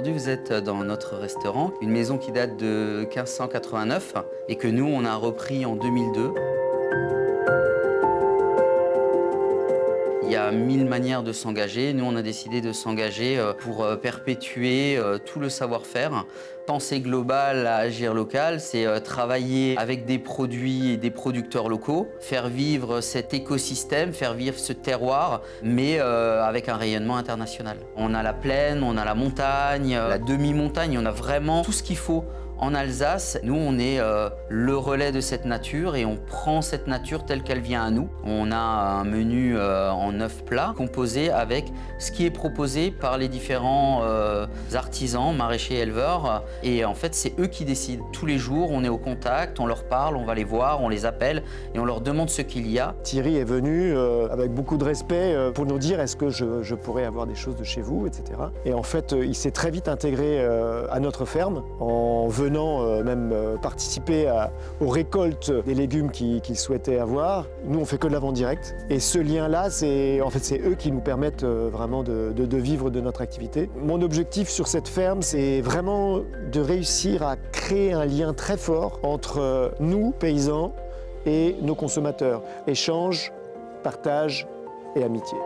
Aujourd'hui, vous êtes dans notre restaurant, une maison qui date de 1589 et que nous, on a repris en 2002. Il y a 1000 manières de s'engager. Nous, on a décidé de s'engager pour perpétuer tout le savoir-faire. Penser global à agir local, c'est travailler avec des produits et des producteurs locaux, faire vivre cet écosystème, faire vivre ce terroir, mais avec un rayonnement international. On a la plaine, on a la montagne, la demi-montagne, on a vraiment tout ce qu'il faut. En Alsace, nous, on est le relais de cette nature et on prend cette nature telle qu'elle vient à nous. On a un menu en 9 plats composé avec ce qui est proposé par les différents artisans, maraîchers, éleveurs. Et en fait, c'est eux qui décident. Tous les jours, on est au contact, on leur parle, on va les voir, on les appelle et on leur demande ce qu'il y a. Thierry est venu avec beaucoup de respect pour nous dire est-ce que je pourrais avoir des choses de chez vous, etc. Et en fait, il s'est très vite intégré à notre ferme en venant même participer aux récoltes des légumes qu'il souhaitait avoir. Nous, on fait que de la vente directe. Et ce lien-là, c'est eux qui nous permettent vraiment de vivre de notre activité. Mon objectif sur cette ferme, c'est vraiment de réussir à créer un lien très fort entre nous, paysans, et nos consommateurs. Échange, partage et amitié.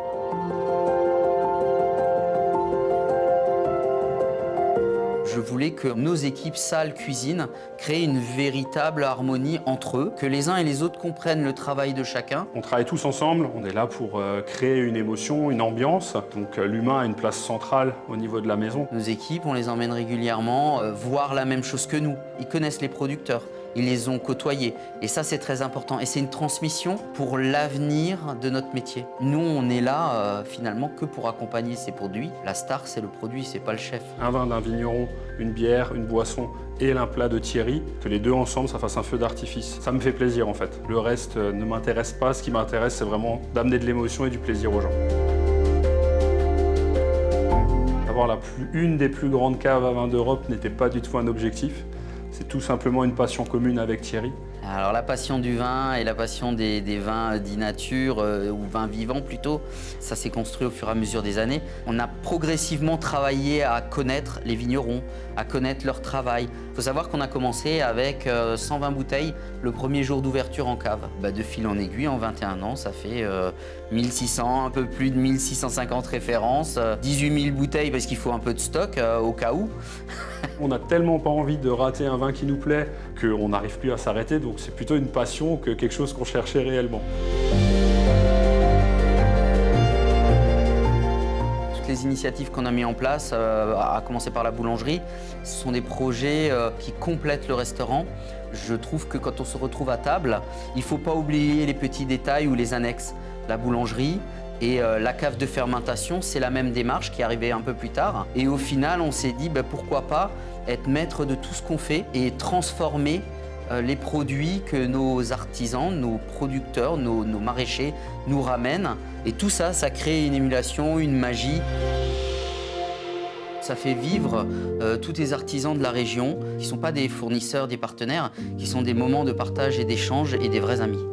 Je voulais que nos équipes salle, cuisine créent une véritable harmonie entre eux, que les uns et les autres comprennent le travail de chacun. On travaille tous ensemble, on est là pour créer une émotion, une ambiance. Donc l'humain a une place centrale au niveau de la maison. Nos équipes, on les emmène régulièrement voir la même chose que nous. Ils connaissent les producteurs, ils les ont côtoyés. Et ça, c'est très important. Et c'est une transmission pour l'avenir de notre métier. Nous, on est là finalement que pour accompagner ces produits. La star, c'est le produit, c'est pas le chef. Un vin d'un vigneron, une bière, une boisson et un plat de Thierry, que les deux ensemble, ça fasse un feu d'artifice. Ça me fait plaisir en fait. Le reste ne m'intéresse pas. Ce qui m'intéresse, c'est vraiment d'amener de l'émotion et du plaisir aux gens. Avoir une des plus grandes caves à vin d'Europe n'était pas du tout un objectif. C'est tout simplement une passion commune avec Thierry. Alors la passion du vin et la passion des vins dits nature, ou vins vivants plutôt, ça s'est construit au fur et à mesure des années. On a progressivement travaillé à connaître les vignerons, à connaître leur travail. Il faut savoir qu'on a commencé avec 120 bouteilles le premier jour d'ouverture en cave. De fil en aiguille, en 21 ans, ça fait 1600, un peu plus de 1650 références, 18 000 bouteilles parce qu'il faut un peu de stock au cas où. On n'a tellement pas envie de rater un vin qui nous plaît qu'on n'arrive plus à s'arrêter, donc c'est plutôt une passion que quelque chose qu'on cherchait réellement. Toutes les initiatives qu'on a mis en place, à commencer par la boulangerie, ce sont des projets qui complètent le restaurant. Je trouve que quand on se retrouve à table, il ne faut pas oublier les petits détails ou les annexes. La boulangerie et la cave de fermentation, c'est la même démarche qui est arrivée un peu plus tard. Et au final, on s'est dit pourquoi pas être maître de tout ce qu'on fait et transformer les produits que nos artisans, nos producteurs, nos maraîchers nous ramènent. Et tout ça, ça crée une émulation, une magie. Ça fait vivre tous les artisans de la région, qui ne sont pas des fournisseurs, des partenaires, qui sont des moments de partage et d'échange et des vrais amis.